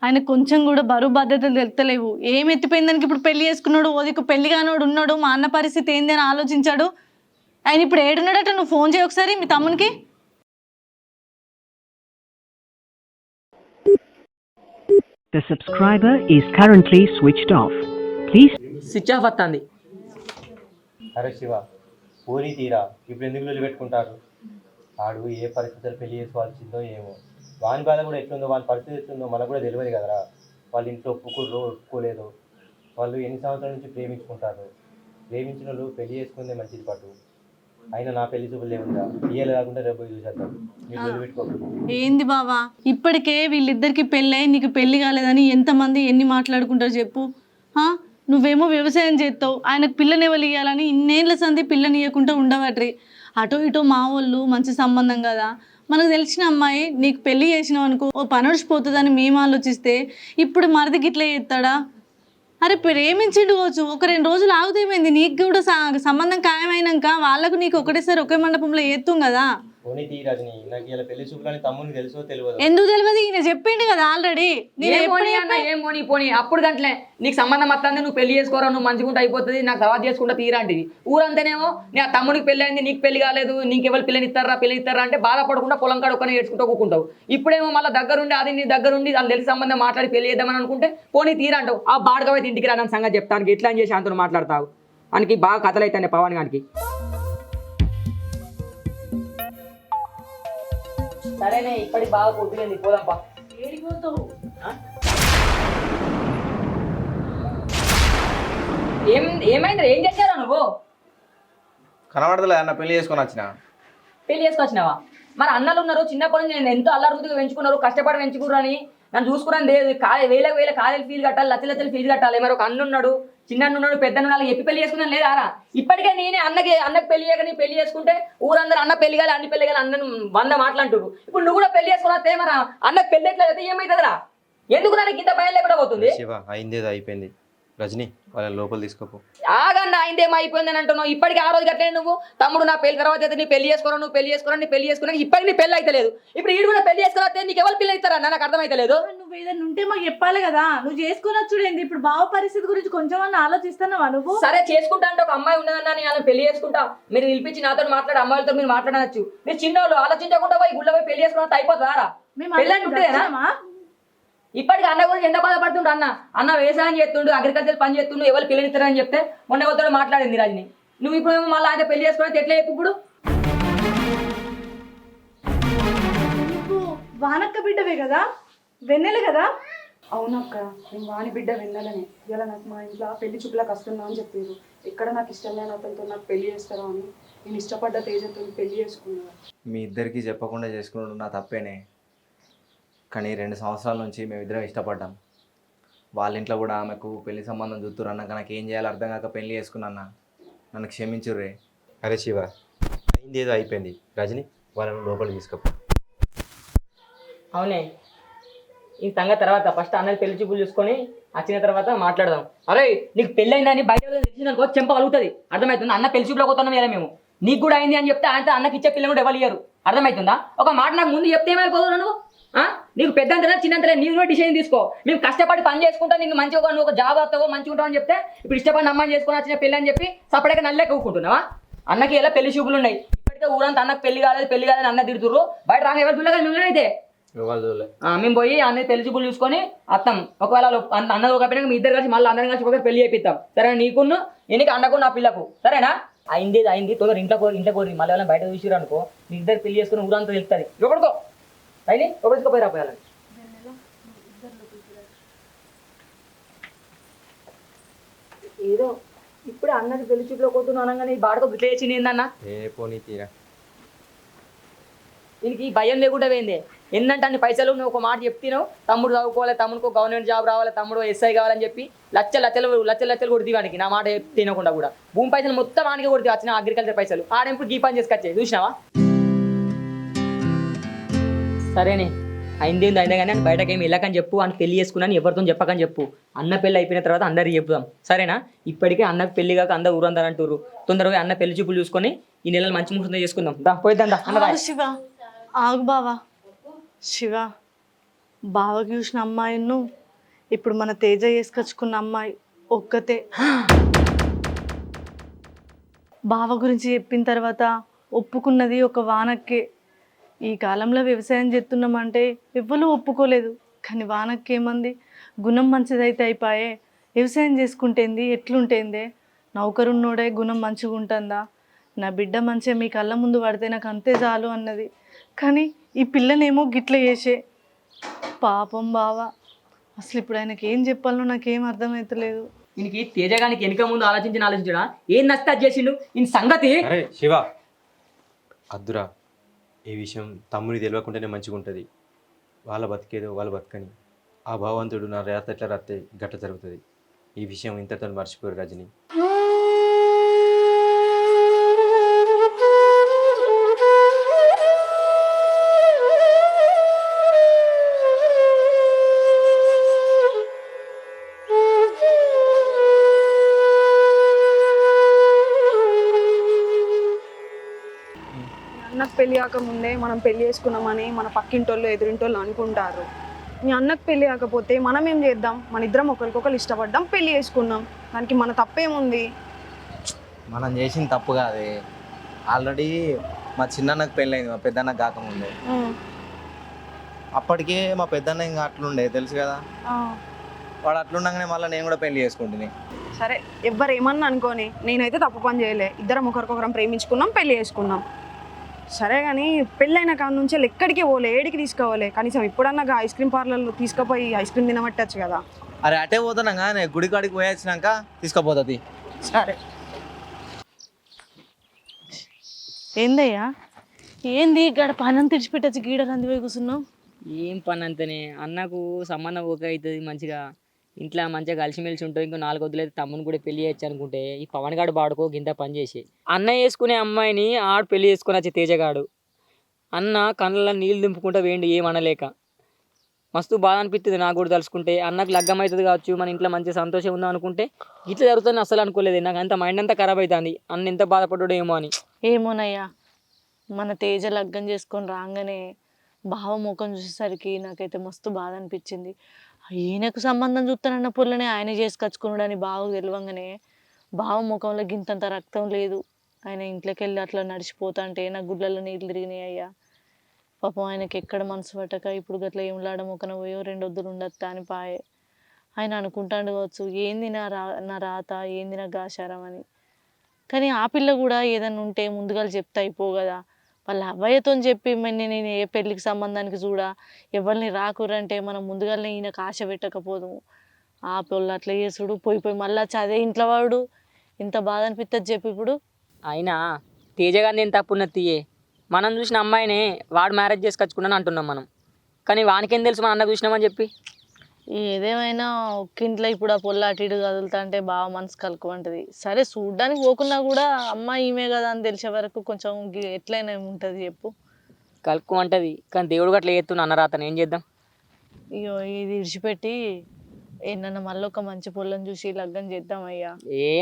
ఆయన కొంచెం కూడా బరువు బాధ్యతలు తెలుస్తలేవు. ఏం ఎత్తిపోయిందానికి ఇప్పుడు పెళ్లి చేసుకున్నాడు, ఓదికు పెళ్లి కానోడు ఉన్నాడు, మా అన్న పరిస్థితి ఏంది అని ఆలోచించాడు. ఆయన ఇప్పుడు ఏడున్నాడట? నువ్వు ఫోన్ చేయి ఒకసారి మీ తమ్మునికి. The subscriber is currently switched off. Please switch off వస్తుంది. అరే శివ, పోనీ తీరా, ఇప్పుడు ఎందుకు వీళ్ళు పెట్టుకుంటారు? వాడు ఏ పరిస్థితులు పెళ్లి చేసుకోవాల్సిందో ఏమో, వాని బాధ కూడా ఎట్లుందో, వాని పరిస్థితి ఎట్లుందో మనకు కూడా తెలియదు కదరా. వాళ్ళ ఇంట్లో ఒప్పుకోలేదు. వాళ్ళు ఎన్ని సంవత్సరాల నుంచి ప్రేమించుకుంటారు. ప్రేమించిన వాళ్ళు పెళ్లి చేసుకుందే మంచిది పట్టు. అయినా నా పెళ్లి చూపులు ఏముందా, ఇయ్యలు కాకుండా రేపు చూసేద్దాం. మీరు పెట్టుకోకు. ఏంది బావా, ఇప్పటికే వీళ్ళిద్దరికి పెళ్ళై నీకు పెళ్లి కాలేదని ఎంతమంది ఎన్ని మాట్లాడుకుంటారు చెప్పు. నువ్వేమో వ్యవసాయం చేస్తావు, ఆయనకు పిల్లని ఎవరు ఇవ్వాలని ఇన్నేళ్ళ సంది పిల్లని ఇవ్వకుండా ఉండవట్రి. అటో ఇటో మా వాళ్ళు మంచి సంబంధం కదా, మనకు తెలిసిన అమ్మాయి, నీకు పెళ్లి చేసినావు అనుకో ఓ పనొడిచిపోతుందని మేము ఆలోచిస్తే ఇప్పుడు మరిది గిట్లే చేస్తాడా? అరే ప్రేమించిండు కావచ్చు, ఒక 2 రోజులు ఆగుతేమైంది? నీకు కూడా సంబంధం ఖాయమైనాక వాళ్ళకు నీకు ఒకటేసారి ఒకే మండపంలో ఏత్తాం కదా. ఎందుకు తెలియదు? ఈయన చెప్పిండు కదా ఆల్రెడీ. పోనీ అప్పుడు గంటలే నీకు సంబంధం వస్తుంది, నువ్వు పెళ్లి చేసుకోరా, నువ్వు మంచిగుంటే అయిపోతుంది, నాకు తర్వాత చేసుకుంటా తీరాంటిది. ఊరంతేనేమో నీ తమ్ముడికి పెళ్లి అయింది, నీకు పెళ్లి కాలేదు, నీకెవరు పిల్లని ఇస్తారా అంటే బాధపడకుండా పొలం కాడ ఒక్కనే ఏడ్చుకుంటూ కూకుంటావు. ఇప్పుడేమో మళ్ళీ దగ్గరుండి అది నీ దగ్గరుండి వాళ్ళు తెలిసి సంబంధం మాట్లాడి పెళ్లి చేద్దామని అనుకుంటే పోనీ తీరంటావు. ఆ బాడకమైతే ఇంటికి రాని సంగతి చెప్తానికి ఎట్లా అని చేసి అంతను మాట్లాడతావు. ఆయనకి బాగా కథలు అవుతాయి పవన్ గారికి. సరేనే, ఇప్పటికి బాగా పొద్దులేంది, పోదాంపా. ఏమైంది? ఏం చేశారా నువ్వు? కనబడతలే అన్న, పెళ్లి చేసుకొని వచ్చిన. పెళ్లి చేసుకొచ్చినావా? మరి అన్నలు ఉన్నారు, చిన్నప్పటి నుంచి నేను ఎంతో అల్లరుగుతుగా పెంచుకున్నారు, కష్టపడి పెంచుకున్నారని నన్ను చూసుకున్నాను లేదు. వేల కాలేజీ ఫీజు కట్టాలి, లచ్చలు ఫీజు కట్టాలి. మరి ఒక అన్న ఉన్నాడు, చిన్న ఉన్నాడు, పెద్ద వాళ్ళకి ఎప్పి పెళ్లి చేసుకున్నాను లేదా? ఇప్పటికే నేనే అన్నకి పెళ్లి చేయక నీ పెళ్లి చేసుకుంటే ఊరందరూ అన్న పెళ్లి కాలి, అన్ని పెళ్లి కాలి, అందరూ 100 మాట్లాంటారు. ఇప్పుడు నువ్వు కూడా పెళ్లి చేసుకున్నా మరి అన్నకు పెళ్లి ఎట్లా అయితే ఏమవుతుందిరా? ఎందుకు నాకు ఇంత భయం లేకుండా పోతుంది? అయిందేదో అయిపోయింది. రజనీ, వాళ్ళ లోపల తీసుకోపో. ఆగండి, అయిందేమో అయిపోయింది అని అంటున్నావు. ఇప్పటికి ఆ రోజు కట్లే నువ్వు తమ్ముడు నా పెళ్లి తర్వాత అయితే నీ పెళ్లి చేసుకోరా, నువ్వు పెళ్లి చేసుకోరా, నీ పెళ్లి చేసుకున్నా ఇప్పటికి నీ పెళ్లి అయితే లేదు. ఇప్పుడు ఈడు కూడా పెళ్లి చేసుకురా, నీకు ఎవరు పెళ్లి అవుతారా? నాకు అర్థమైతే లేదు. నువ్వు ఏదైనా ఉంటే మాకు చెప్పాలి కదా, నువ్వు చేసుకుని చూడండి. ఇప్పుడు బావ పరిస్థితి గురించి కొంచెం అన్న ఆలోచిస్తున్నావా నువ్వు? సరే చేసుకుంటా అంటే ఒక అమ్మాయి ఉన్నదన్నా నేను పెళ్లి చేసుకుంటా, మీరు పిలిపించి నాతో మాట్లాడే అమ్మాయిలతో మీరు మాట్లాడవచ్చు. మీరు చిన్నోళ్ళు ఆలోచించకుండా పోయి గుళ్ళ పోయి పెళ్లి చేసుకున్నా అయిపోతారా? పెళ్ళని ఉంటేనా? ఇప్పటికి అన్న గురించి ఎంత బాధపడుతుండు. అన్న వ్యవసాయం చేస్తుండు, అగ్రికల్చర్ పని చేస్తుండు, ఎవరు పిల్లలు ఇస్తారని చెప్తే మొన్న ఎవరితో మాట్లాడింది రాజని. నువ్వు ఇప్పుడు ఏమో మళ్ళీ ఆయన పెళ్లి చేసుకుని ఎట్లా చెప్పు? ఇప్పుడు వానక్క బిడ్డవే కదా, వెన్నెల కదా? అవునక్క, నేను వాని బిడ్డ వెన్నెలనే. ఇలా నాకు మా ఇంట్లో పెళ్లి చూపులకు వస్తున్నా అని చెప్పారు. ఎక్కడ నాకు ఇష్టం లేని అతనితో నాకు పెళ్లి చేస్తారా అని నేను ఇష్టపడ్డ తేజతో పెళ్లి చేసుకున్నాను. మీ ఇద్దరికి చెప్పకుండా చేసుకున్నాడు నా తప్పేనే, కానీ 2 సంవత్సరాల నుంచి మేమిద్దరం ఇష్టపడ్డాం. వాళ్ళ ఇంట్లో కూడా ఆమెకు పెళ్లి సంబంధం చూస్తున్నారు అన్నాక నాకు ఏం చేయాలో అర్థం కాక పెళ్లి చేసుకున్నా. నన్ను క్షమించుర్రే. అరే శివ, అయిందేదో అయిపోయింది. రజనీ, వాళ్ళను లోపలికి తీసుకోపో. అవునే, ఈ సంగతి తర్వాత ఫస్ట్ అన్నది పెళ్లి చూపులు చూసుకొని వచ్చిన తర్వాత మాట్లాడదాం. అరే నీకు పెళ్ళి అయిందని బయట తెలిసిందనుకో చెంప కలుగుతుంది, అర్థమవుతుందా? అన్న పెళ్లి చూపులోకి పోతున్నాం కదా మేము, నీకు కూడా అయింది అని చెప్తే ఆయన అన్నకి ఇచ్చే పిల్లలు కూడా ఎవరు ఇయ్యరు, అర్థమవుతుందా? ఒక మాట నాకు ముందు చెప్తే ఏమైపోతున్నావు నువ్వు? నీకు పెద్దంతలే చిన్నంతలే నీకు కూడా డిసిషన్ తీసుకో. మేము కష్టపడి పని చేసుకుంటా నిన్ను మంచిగా నువ్వు ఒక జాబ్ వస్తావో మంచిగా ఉంటావు అని చెప్తే ఇప్పుడు ఇష్టపడిన అమ్మాయిని చేసుకుని వచ్చిన పెళ్ళి అని చెప్పి సపరేట్గా నల్లే కూకుంటున్నావా? అన్నకి ఎలా పెళ్లి చూపులు ఉన్నాయి, ఇప్పటికే ఊరంతా అన్నకు పెళ్లి కాలేదని అన్న తిడుతుర్రు, బయట రాగా ఎవరు చూడగా మిమ్మల్ని అయితే మేము పోయి అన్నది పెళ్లి చూపులు చూసుకొని వస్తాం. ఒకవేళ అన్నది ఒక మీ ఇద్దరు కలిసి మళ్ళీ అందరం కలిసి ఒకవేళ పెళ్లి చేపిస్తాం, సరేనా? నీకున్న ఎన్నికి అన్నకు నా పిల్లకు, సరేనా? అయింది తొందర ఇంట్లో కోరి మళ్ళీ వాళ్ళని బయట చూసిరు అనుకో మీ ఇద్దరు పెళ్లి చేసుకుని ఊరంతా తెలుస్తుంది. ఒకటికో అయినా ఒకటికో పోయి రాపోయాలని ఏదో ఇప్పుడు అన్నది పెళ్లి చూపులో పోతున్నా అనగానే ఈ బాడకో గిట్ల చేసింది ఏందన్నా? దీనికి భయం లేకుండా పోయింది. ఏంటంటే అన్ని పైసలు నువ్వు ఒక మాట చెప్తున్నావు, తమ్ముడు చదువుకోవాలి, తమ్ముడికి గవర్నమెంట్ జాబ్ రావాలి, తమ్ముడు ఎస్ఐ కావాలని చెప్పి లచ్చలు కొడుతీ వానికి, నా మాట తినకుండా కూడా భూమి పైసలు మొత్తం ఆనికి కొడుతూ వచ్చిన అగ్రికల్చర్ పైసలు ఆడెంపుడు గీ పని చేసుకొచ్చాయి చూసినావా? సరేనే అయింది కానీ బయటకి ఏమి వెళ్ళకని చెప్పు, అని పెళ్లి చేసుకున్నాను ఎవరితో చెప్పకని చెప్పు. అన్న పెళ్లి అయిపోయిన తర్వాత అందరికి చెప్పుదాం, సరేనా? ఇప్పటికే అన్నకు పెళ్లి కాక అందరు ఊరందరూ అంటారు. తొందరగా అన్న పెళ్లి చూపులు చూసుకొని ఈ నెలలు మంచి ముహూర్తం చేసుకుందాం. పోయిద్దాం అన్న. శివ ఆగు బావా, శివ బావకి చూసిన అమ్మాయిను ఇప్పుడు మన తేజ చేసుకొచ్చుకున్న అమ్మాయి ఒక్కతే. బావ గురించి చెప్పిన తర్వాత ఒప్పుకున్నది ఒక వానక్కే. ఈ కాలంలో వ్యవసాయం చేస్తున్నామంటే ఎవ్వరూ ఒప్పుకోలేదు, కానీ వానక్కి ఏమంది గుణం మంచిదైతే అయిపోయే, వ్యవసాయం చేసుకుంటేంది ఎట్లుంటేందే, నౌకరున్నోడే గుణం మంచిగా ఉంటుందా, నా బిడ్డ మంచిగా మీ కళ్ళ ముందు పడితే నాకు అంతే చాలు అన్నది. కానీ ఈ పిల్లనేమో గిట్ల చేసే. పాపం బావ, అసలు ఇప్పుడు ఆయనకి ఏం చెప్పాలో నాకేం అర్థమవుతలేదు. దీనికి తేజగానికి వెనుక ముందు ఆలోచించడా ఏం నష్టం చేసిండు ఈ సంగతి? అరే శివ అద్దురా, ఈ విషయం తమ్ముడికి తెలియకుండానే మంచిగా ఉంటుంది. వాళ్ళ బతికేదో వాళ్ళు బతకని, ఆ భగవంతుడు నా రాత ఎట్లా రాస్తే గట్ట జరుగుతుంది. ఈ విషయం ఇంతతో మర్చిపోయారు రజని. అన్నకు పెళ్ళి కాకముందే మనం పెళ్ళి చేసుకున్నామని మన పక్కింటోళ్ళు ఎదురింటోళ్ళు అనుకుంటారు. మీ అన్నకు పెళ్ళి కాకపోతే మనం ఏం చేద్దాం? మన ఇద్దరం ఒకరికొకరు ఇష్టపడ్డాం, పెళ్ళి చేసుకున్నాం, దానికి మన తప్పేముంది? మనం చేసిన తప్పు కాదే. ఆల్రెడీ మా చిన్నన్నకు పెళ్ళయింది మా పెద్దన్నకు కాకముందే. అప్పటికే మా పెద్దన్న ఇంకా అట్లుండే తెలుసు కదా, వాడు అట్లుండగానే మళ్ళీ నేను కూడా పెళ్లి చేసుకుంటున్నాను. సరే ఎవ్వరు ఏమన్నా అనుకోని, నేనైతే తప్పు పని చేయలే. ఇద్దరం ఒకరికొకరం ప్రేమించుకున్నాం, పెళ్ళి చేసుకున్నాం, సరే. కానీ పెళ్ళైన కాడ నుంచి ఎక్కడికి పోలే, ఏడికి తీసుకోవాలి? కనీసం ఇప్పుడన్నా ఐస్ క్రీమ్ పార్లర్లో తీసుకుపోయి ఐస్ క్రీమ్ తినబట్టచ్చు కదా. అరే అటే పోతున్నా కానీ గుడి కాడికి పోయొచ్చినాక తీసుకుపోతుంది. సరే ఏందయ్యా, ఏంది గడ పని తెచ్చిపెట్టచ్చు, గీడ రంది పోయి కూర్చున్నావు? ఏం పని అంతనే, అన్నకు సంబంధం ఓకే అవుతుంది మంచిగా, ఇంట్లో మంచిగా కలిసిమెలిసి ఉంటావు. ఇంకో 4 వద్దులైతే తమ్ముని కూడా పెళ్లి చేయొచ్చు అనుకుంటే ఈ పవన్ గాడు బాడుకో గింత పని చేసి అన్న వేసుకునే అమ్మాయిని ఆడు పెళ్లి చేసుకుని వచ్చి తేజగాడు అన్న కళ్ళలో నీళ్ళు దింపుకుంటా వేయండి ఏమనలేక. మస్తు బాధ అనిపిస్తుంది నాకు కూడా తలుచుకుంటే. అన్నకు లగ్గం అవుతుంది కావచ్చు, మన ఇంట్లో మంచి సంతోషం ఉందా అనుకుంటే ఇట్లా జరుగుతుందని అసలు అనుకోలేదు. నాకు అంత మైండ్ అంతా ఖరాబ్ అవుతుంది, అన్న ఎంత బాధపడ్డాడో ఏమో అని. ఏమోనయ్యా, మన తేజ లగ్గం చేసుకొని రాగానే బావ ముఖం చూసేసరికి నాకైతే మస్తు బాధ అనిపించింది. ఈయనకు సంబంధం చూస్తానన్న పుల్లనే ఆయన చేసుకొచ్చుకున్నాడని బావ తెలియంగానే బావ ముఖంలో గింతంత రక్తం లేదు. ఆయన ఇంట్లోకి వెళ్ళి అట్లా నడిచిపోతా అంటే నా గుడ్లలో నీళ్ళు తిరిగినాయి అయ్యా. పాపం ఆయనకి ఎక్కడ మనసు పట్టక ఇప్పుడు గట్లా ఏం లాడమొకన పోయో 2 వద్దులు ఉండత్తా అని పాయే. ఆయన అనుకుంటాడు కావచ్చు ఏంది నా రాత, ఏంది నా గాశారం అని. కానీ ఆ పిల్ల కూడా ఏదైనా ఉంటే ముందుగా చెప్తే అయిపో కదా. వాళ్ళ అవ్వయ్యతో చెప్పి నేను ఏ పెళ్ళికి సంబంధానికి చూడా, ఎవరిని రాకురంటే మనం ముందుగానే ఈయనకు ఆశ పెట్టకపోదు. ఆ పిల్ల అట్లా చేసుడు పోయి మళ్ళీ అదే ఇంట్లో వాడు ఇంత బాధ అనిపిస్తుంది చెప్పి. ఇప్పుడు అయినా తేజగాన్ని ఏం తప్పున్నది తీయే, మనం చూసిన అమ్మాయినే వాడు మ్యారేజ్ చేసుకొచ్చుకున్నాను అంటున్నాం మనం, కానీ వానికేం తెలుసు మన అన్న చూసినామని చెప్పి. ఏదేమైనా ఒక్కింట్లో ఇప్పుడు ఆ పొల్ల అటు ఇటు కదులుతా అంటే బాగా మనసు కలుపుకుంటుంది. సరే చూడ్డానికి పోకున్నా కూడా అమ్మాయి ఈమె కదా అని తెలిసే వరకు కొంచెం ఎట్లయినా ఉంటుంది చెప్పు. కలుపుకోమంటది, కానీ దేవుడు అట్లా చేస్తున్నా అన్నరాతను ఏం చేద్దాం? అయ్యో ఇది విడిచిపెట్టి ఏంటన్నా మళ్ళీ ఒక మంచి పొలం చూసి లగ్గం చేద్దామయ్యా. ఏ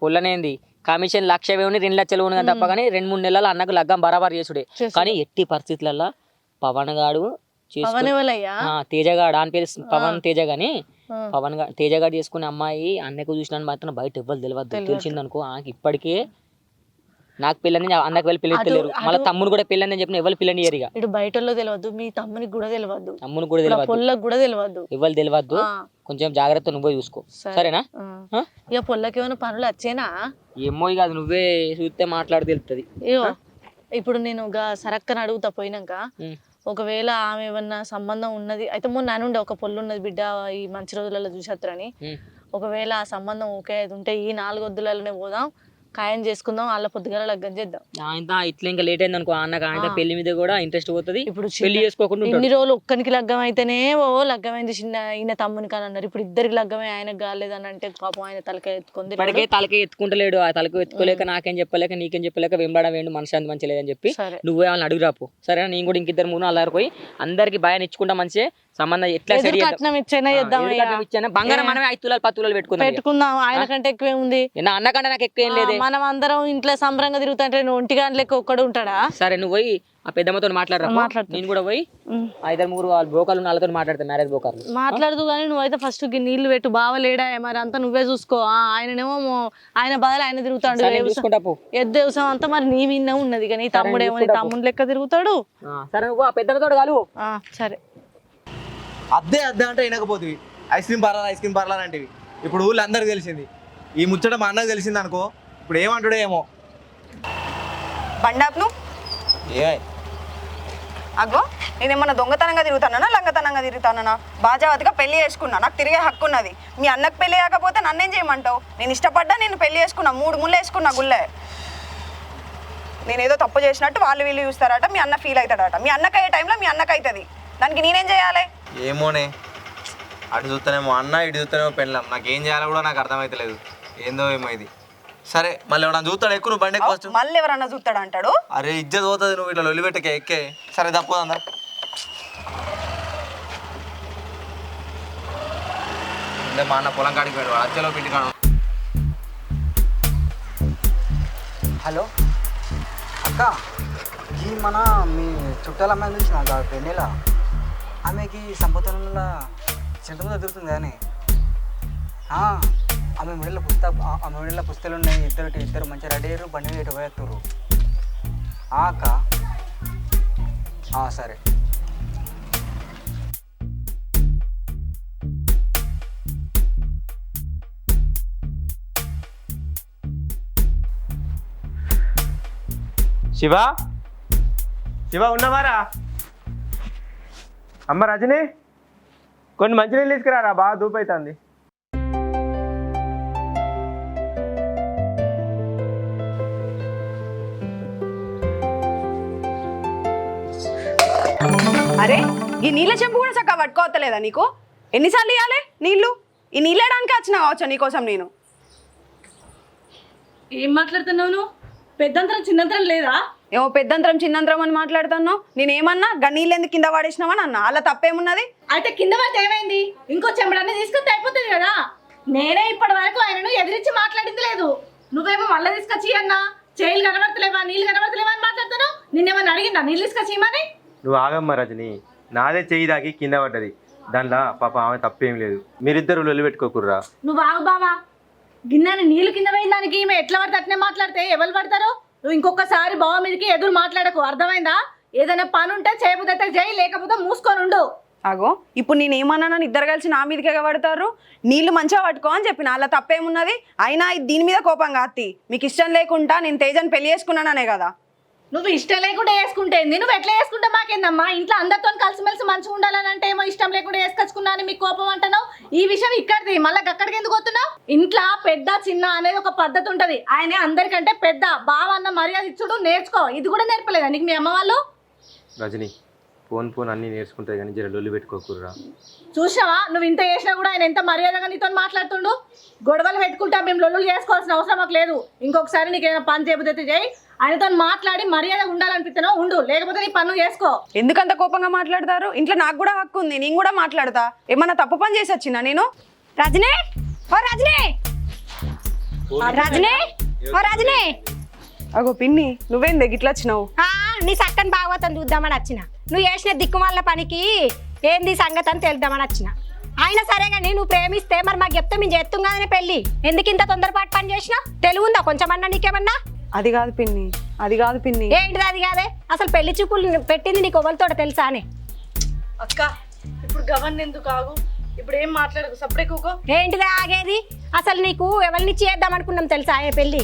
పుల్లనేంది కమిషన్ 1,00,000 వేవుని 2,00,000 వేవుని తప్ప కానీ 2-3 నెలలు అన్నకు లగ్గం బరాబర్ చేసుడే. కానీ ఎట్టి పరిస్థితులలో పవన్ గాడు పవన్ ఎవరయ్యా? తేజగాడు అని పేరు పవన్ తేజ గాని తేజగాడు చేసుకునే అమ్మాయి అన్నకు చూసిన మాత్రం బయట ఎవ్వరు తెలియదు. తెలిసిందనుకో ఇప్పటికే నాకు పిల్లని అన్నకు వెళ్ళి పిల్లి తెలియరు, మళ్ళీ తమ్ముడు కూడా పిల్లని చెప్పిన ఎవరు పిల్లని ఇయరిగా. ఇటు బయట తెలియదు, మీ తమ్మునికి కూడా తెలియదు, తమ్ముని కూడా తెలియదు, పొల్లకు కూడా తెలియదు, ఎవరు తెలియదు. కొంచెం జాగ్రత్త నువ్వే చూసుకో సరేనా? ఇక పొల్లకి ఏమైనా పనులు వచ్చేనా? ఏమో ఇక అది నువ్వే చూస్తే మాట్లాడి తెలుస్తుంది. అయ్యో ఇప్పుడు నేను సరక్కని అడుగుతా పోయినాక, ఒకవేళ ఆమె ఏమన్నా సంబంధం ఉన్నది అయితే మొన్న అనుండే ఒక పొల్లు ఉన్నది బిడ్డ ఈ మంచి రోజులలో చూసేత్తరని, ఒకవేళ ఆ సంబంధం ఓకే అది ఉంటే ఈ 4 వద్దులలోనే పోదాం, ఖాయం చేసుకుందాం, వాళ్ళ పొద్దుగాల లగ్గం చేద్దాం. ఆయన ఇట్లా ఇంకా లేట్ అయింది అనుకో అన్నకు ఆయన పెళ్లి మీద కూడా ఇంట్రెస్ట్ పోతుంది. ఇప్పుడు పెళ్లి చేసుకోకుండా ఇన్ని రోజులు ఒక్కనికి లగ్గం అయితేనే లగ్గమైంది చిన్న ఈయన తమ్మునికి అని అన్నారు. ఇప్పుడు ఇద్దరికి లగ్గమే ఆయనకు కాలేదని అంటే పాపం ఆయన తలకాయ ఎత్తుకుంది. ఇప్పటికే తలకే ఎత్తుకుంటలేడు, ఆ తలకి ఎత్తుకోలేక నాకేం చెప్పలేక నీకేం చెప్పలేక వెంబడ వేయండు మనశాంతి మంచి లేదని చెప్పి నువ్వే వాళ్ళని అడుగురాపు సరేనా? నేను కూడా ఇంకిద్దరు 3-4 పోయి అందరికి భయాన్ని ఇచ్చుకుంటా మంచిగా సంబంధం ఎట్లా ఇచ్చానా బంగారం మనమే 5 తులాలు 10 తులాలు పెట్టుకుందాం. ఆయన కంటే ఎక్కువే ఉంది, అన్నకంటే నాకు ఎక్కువ ఏం లేదు. మనం అందరం ఇంట్లో సంబరంగా తిరుగుతుంటే 1 గంట లెక్క ఒక్కడు ఉంటాడా? సరే నువ్వు పోయి ఆ పెద్దమ్మతో మాట్లాడరా, నేను కూడా పోయి 5-3 వాళ్ళ బ్రోకర్లు వాళ్ళతో మాట్లాడతా, మ్యారేజ్ బ్రోకర్లు మాట్లాడదు. కానీ నువ్వైతే ఫస్ట్ నీళ్లు పెట్టు, బావలేడా మరి అంతా నువ్వే చూసుకో. ఆయననేమో ఆయన బదులు ఆయన తిరుగుతాడు, ఎద్దు వ్యవసాయం అంతా మరి నీ విన్న ఉన్నది. కానీ తమ్ముడేమో తమ్ముడు లెక్క తిరుగుతాడు. సరే నువ్వు ఆ పెద్దమ్మతో కలువు. సరే అద్దే అంటే వినకపోతుంది. ఐస్ క్రీమ్ పార్లర్ అంటేవి ఇప్పుడు ఊళ్ళో అందరికి తెలిసింది. ఈ ముచ్చట మా అన్నకు తెలిసింది అనుకో, ఇప్పుడు ఏమంటాడో ఏమో. బండాప్ను ఏ అగ్గో నేనేమన్నా దొంగతనంగా తిరుగుతానా లంగతనంగా తిరుగుతానా? బాజావతిగా పెళ్లి చేసుకున్నా, నాకు తిరిగే హక్కు ఉన్నది. మీ అన్నకు పెళ్లి కాకపోతే నన్నేం చేయమంటావు? నేను ఇష్టపడ్డా, నేను పెళ్లి చేసుకున్నా, 3 ముళ్ళు వేసుకున్నా గుళ్ళే. నేనేదో తప్పు చేసినట్టు వాళ్ళు వీళ్ళు చూస్తారట, మీ అన్న ఫీల్ అవుతాడట. మీ అన్నకు అయ్యే టైంలో మీ అన్నకు అవుతుంది, దానికి నేనేం చేయాలి? ఏమోనే, అటు చూస్తేనేమో అన్న, ఇటు చూస్తేనేమో పెళ్ళాం. నాకేం చేయాలో కూడా నాకు అర్థమైతలేదు. ఏందో ఏమో ఇది. సరే మళ్ళీ ఎవరన్నా చూస్తాడు, ఎక్కువ నువ్వు బండి ఎక్కువ. మళ్ళీ ఎవరన్నా చూస్తాడు అంటాడు. అరే ఇజ్జత్ పోతుంది, నువ్వు ఇట్లా లొల్లిపెట్టకే ఎక్కే. సరే తప్పదా అంటే మా అన్న పొలం కాడికి పోయాడు, అచ్చలో పిండి కాడు. హలో అక్క, ఈ మన మీ చుట్టాల అమ్మాయి చూసిన పెళ్ళిలా ఆమెకి సంపూర్ణంలో చింతమంది తిరుగుతుంది కానీ ఆమె మెడలో పుస్తకాలు ఉన్నాయి. ఇద్దరు మంచిగా రెడీ అయ్యారు, బండి ఇటు పోయేస్తారు. అక్క సరే. శివ ఉన్నవారా? అమ్మ రజని, కొన్ని మంచినీళ్ళు తీసుకురారా, బాగా దూపు అవుతుంది. అరే ఈ నీళ్ళ చెంపు కూడా చక్కగా పట్టుకోవట్లేదా నీకు? ఎన్నిసార్లు ఇవ్వాలి నీళ్ళు? ఈ నీళ్ళు వేయడానికి వచ్చినా కావచ్చు నీకోసం నేను. ఏం మాట్లాడుతున్నావు నువ్వు? పెద్దంతరం చిన్నంతరం లేదా? ఏమో పెద్దంతరం చిన్నంతరం అని మాట్లాడుతున్నావు. నేనేమన్నా నీళ్ళు ఎందుకు కింద పడేసినావని అన్నా, అలా తప్పేమున్నది? అయితే కింద పడితే ఏమైంది? ఇంకో చెంబడాన్ని తీసుకొస్తే అయిపోతుంది కదా. నేనే ఇప్పటి వరకు ఆయనను ఎదిరించి మాట్లాడింది లేదు. నువ్వేమో మళ్ళీ తీసుకొచ్చి అన్నా, చేయిలు కనబడతలేవా, నీళ్ళు కనబడతలేవా అని మాట్లాడుతున్నావు. నిన్నేమన్నా అడిగిందా నీళ్ళు తీసుకొచ్చి ఇమ్మని? నువ్వు ఆగమ్మ రజని, నాదే చెయ్యి దాకి కింద పడ్డది, దానిలో పాప ఆమె తప్పేం లేదు. మీరిద్దరు లొల్లి పెట్టుకోకుర్రా. నువ్వు ఆగు బావా, గిన్నెని నీళ్ళు కింద పోయిన దానికి ఈమె ఎట్లా పడితే అట్నే మాట్లాడితే ఎవరు పడతారు? నువ్వు ఇంకొకసారి బావ మీదకి ఎదురు మాట్లాడకు, అర్థమైందా? ఏదైనా పని ఉంటే చేయబుద్దైతే చేయి, లేకపోతే మూసుకొని ఉండు. అగో ఇప్పుడు నేనేమన్నా ఇద్దరు కలిసి నా మీదకే పడతారు. నీళ్లు మంచిగా పట్టుకో అని చెప్పిన, అలా తప్పేమున్నది? అయినా దీని మీద కోపంగా అత్తి, మీకు ఇష్టం లేకుండా నేను తేజని పెళ్లి చేసుకున్నాననే కదా. నువ్వు ఇష్టం లేకుండా వేసుకుంటేంది, నువ్వు ఎట్లా వేసుకుంటా మాకేందమ్మా? ఇంట్లో అందరితో కలిసిమెలిసి మంచిగా ఉండాలని అంటే ఏమో ఇష్టం లేకుండా వేసుకొచ్చుకున్నా అని మీకు కోపం అంటున్నావు. ఈ విషయం ఇక్కడిది, మళ్ళీ అక్కడికి ఎందుకు వస్తున్నావు? ఇంట్లో పెద్ద చిన్న అనేది ఒక పద్ధతి ఉంటది. ఆయన అందరికంటే పెద్ద, బావ అన్న మర్యాద ఇచ్చుడు నేర్చుకో. ఇది కూడా నేర్పలేదా నీకు మీ అమ్మ వాళ్ళు? రజని పోను అన్నీ నేర్చుకుంటుంది కానీ జర లొల్లి పెట్టుకోకుర్రా. చూసావా నువ్వు ఇంత చేసినా కూడా ఆయన ఎంత మర్యాదగా నీతో మాట్లాడుతుండు. గొడవలు పెట్టుకుంటా మేము లొల్లులు చేసుకోవాల్సిన అవసరం మాకు లేదు. ఇంకొకసారి నీకు ఏమైనా పని చేయబోతే చేయి, ఆయనతో మాట్లాడి మర్యాదగా ఉండాలనిపిస్తున్నా ఉండు, లేకపోతే నీ పనులు చేసుకో. ఎందుకంత కోపంగా మాట్లాడతారు? ఇంట్లో నాకు కూడా హక్కు ఉంది, నేను కూడా మాట్లాడతా. ఏమన్నా తప్పు పని చేసి వచ్చినా నేను? రజనీ, ఓ రజనీ, రజనీ, ఓ రజనీ. అగో పిన్ని, నువ్వేంది గిట్లా వచ్చినావు? నీ సక్కని భాగవతం చూద్దామని వచ్చిన. నువ్వు చేసిన దిక్కుమాల పనికి ఏంది సంగతి అని తెలుద్దామని వచ్చిన. అయినా సరే కానీ నువ్వు ప్రేమిస్తే మరి మాకు చెప్తే మేము చేస్తాం కదనే పెళ్ళి. ఎందుకు ఇంత తొందరపాటు పని చేసినా? తెలివి ఉందా కొంచెమన్నా నీకేమన్నా? అది కాదు పిన్ని, అది కాదు పిన్ని. ఏంటిది అది కాదే? అసలు పెళ్లి చూపులు పెట్టింది నీకు ఎవరితోట తెలుసా అని? అక్క ఇప్పుడు గవర్న ఎందుకు ఆగు, ఇప్పుడు ఏం మాట్లాడకు, సపరేకో. ఏంటిది ఆగేది? అసలు నీకు ఎవరినిచ్చి చేద్దాం అనుకున్నాం తెలుసా ఆయన పెళ్ళి?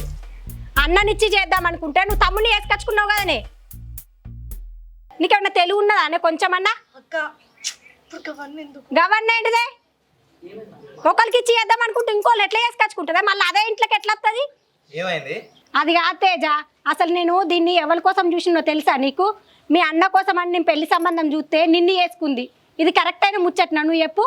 అన్ననిచ్చి చేద్దాం అనుకుంటే నువ్వు తమ్ముడిని వేసుకొచ్చుకున్నావు కదనే. నీకేమన్నా తెలివి ఉన్నదా అనే కొంచెమన్నా? అక్క ఇప్పుడు గవర్న ఎందుకు? గవర్న ఏంటిదే? ఒకరికి ఇచ్చి చేద్దాం అనుకుంటే ఇంకోళ్ళు ఎట్లా వేసుకొచ్చుకుంటుందా? మళ్ళీ అదే ఇంట్లోకి ఎట్లా వస్తుంది? ఏమైంది? అది కాదు తేజ, అసలు నేను దీన్ని ఎవరి కోసం చూసినో తెలుసా నీకు? మీ అన్న కోసం అని నేను పెళ్లి సంబంధం చూస్తే నిన్ను వేసుకుంది. ఇది కరెక్ట్ అయిన ముచ్చట్నా? నువ్వు చెప్పు.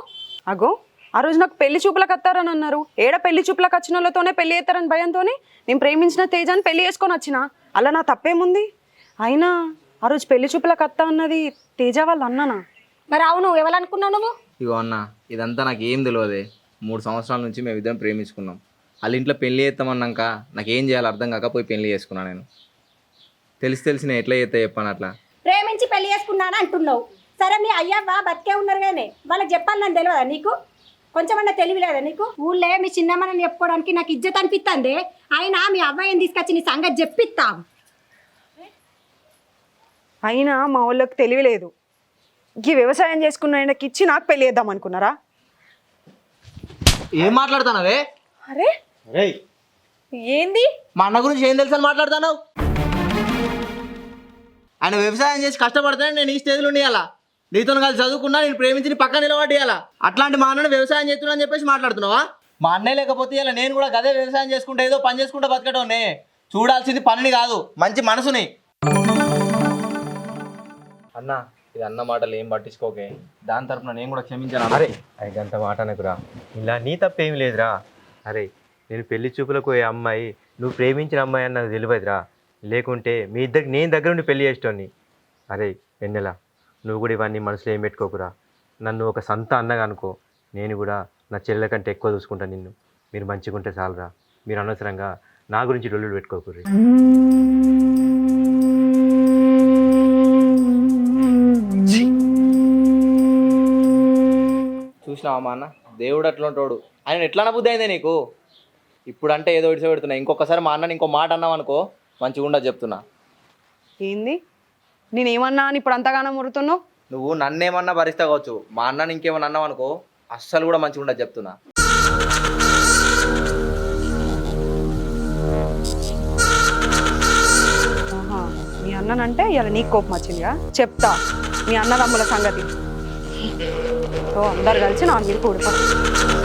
అగో ఆ రోజు నాకు పెళ్లి చూపులకు వస్తారని అన్నారు. ఏడ పెళ్లి చూపులకు వచ్చిన వాళ్ళతోనే పెళ్లి చేస్తారని భయంతోనే నేను ప్రేమించిన తేజాన్ని పెళ్లి చేసుకొని వచ్చిన. అలా నా తప్పేముంది? అయినా ఆ రోజు పెళ్లి చూపులకు వస్తా అన్నది తేజ వాళ్ళు అన్ననా? మరి అవును, ఎవరనుకున్నావు నువ్వు? ఇగో అన్న, ఇదంతా నాకు ఏం తెలియదే. 3 సంవత్సరాల నుంచి మేము ఇద్దరం ప్రేమించుకున్నాం. వాళ్ళ ఇంట్లో పెళ్లి చేస్తామన్నాక నాకు ఏం చేయాలో అర్థం కాక పోయి పెళ్లి చేసుకున్నాను. నేను తెలిసి నేను ఎట్లా చేస్తా చెప్పాను. అట్లా ప్రేమించి పెళ్లి చేసుకున్నాను అంటున్నావు. సరే మీ అయ్యవ్వ బతికే ఉన్నారు కానీ వాళ్ళకి చెప్పాలని తెలియదా నీకు? కొంచెమన్నా తెలివి లేదా నీకు? ఊళ్ళే మీ చిన్నమ్మని చెప్పుకోవడానికి నాకు ఇజ్జత్ అనిపిస్తుంది. అయినా మీ అబ్బాయిని తీసుకొచ్చి నీ సంగతి చెప్పిస్తాం. అయినా మా వాళ్ళకి తెలివి లేదు. ఈ వ్యవసాయం చేసుకున్న ఆయనకి ఇచ్చి నాకు పెళ్లి చేద్దాం అనుకున్నారా? ఏం మాట్లాడుతున్నావే? అరే ఏంది? మా అన్న గురించి ఏం తెలుసు అని మాట్లాడుతున్నావు? ఆయన వ్యవసాయం చేసి కష్టపడతానే నేను ఈ స్టేజ్లో ఉండియాలా. నీతో కలిసి చదువుకున్నా, నేను ప్రేమించి నీ పక్కన నిలబడియాలా. అట్లాంటి మా అన్నని వ్యవసాయం చేస్తున్నా అని చెప్పేసి మాట్లాడుతున్నావా? మా అన్నే లేకపోతే ఇలా నేను కూడా గదే వ్యవసాయం చేసుకుంటే ఏదో పని చేసుకుంటే బతకటోనే. చూడాల్సింది పనిని కాదు, మంచి మనసుని. అన్న, ఇది అన్న మాటలు ఏం పట్టించుకోకే. దాని తరపున నేను కూడా క్షమించాను. అరే అంత మాట అనకురా, ఇలా నీ తప్పేం లేదురా. అరే నేను పెళ్లి చూపులకు పోయే అమ్మాయి నువ్వు ప్రేమించిన అమ్మాయి అని నాకు తెలియదురా. లేకుంటే మీ ఇద్దరికి నేను దగ్గర నుండి పెళ్లి చేసేటోని. అరే వెన్నెల, నువ్వు కూడా ఇవన్నీ మనసులో ఏం పెట్టుకోకురా. నన్ను ఒక సంత అన్నగా అనుకో, నేను కూడా నా చెల్లెల కంటే ఎక్కువ చూసుకుంటాను నిన్ను. మీరు మంచిగా ఉంటే చాలరా. మీరు అనవసరంగా నా గురించి లొల్లులు పెట్టుకోకుర్రి. చూసినావా మా అన్న, దేవుడు అట్లా ఉంటాడు. ఆయన ఎట్లా బుద్ధి అయిందే నీకు? ఇప్పుడు అంటే ఏదో ఇడిచి పెడుతున్నా. ఇంకొకసారి మా అన్నని ఇంకో మాట అన్నావు అనుకో, మంచిగా ఉండదు చెప్తున్నా. ఏంది? నేనేమన్నా అని ఇప్పుడు అంతగానో మురుతున్నావు? నువ్వు నన్నేమన్నా భరిస్తా కావచ్చు, మా అన్నని ఇంకేమన్నా అన్నావు అనుకో అస్సలు కూడా మంచిగా ఉండదు చెప్తున్నా. మీ అన్ననంటే ఇలా నీకు కోపం వచ్చిందిగా? చెప్తా మీ అన్నదమ్ముల సంగతి. అందరు కలిసి నా మీద కూడిపోతారు.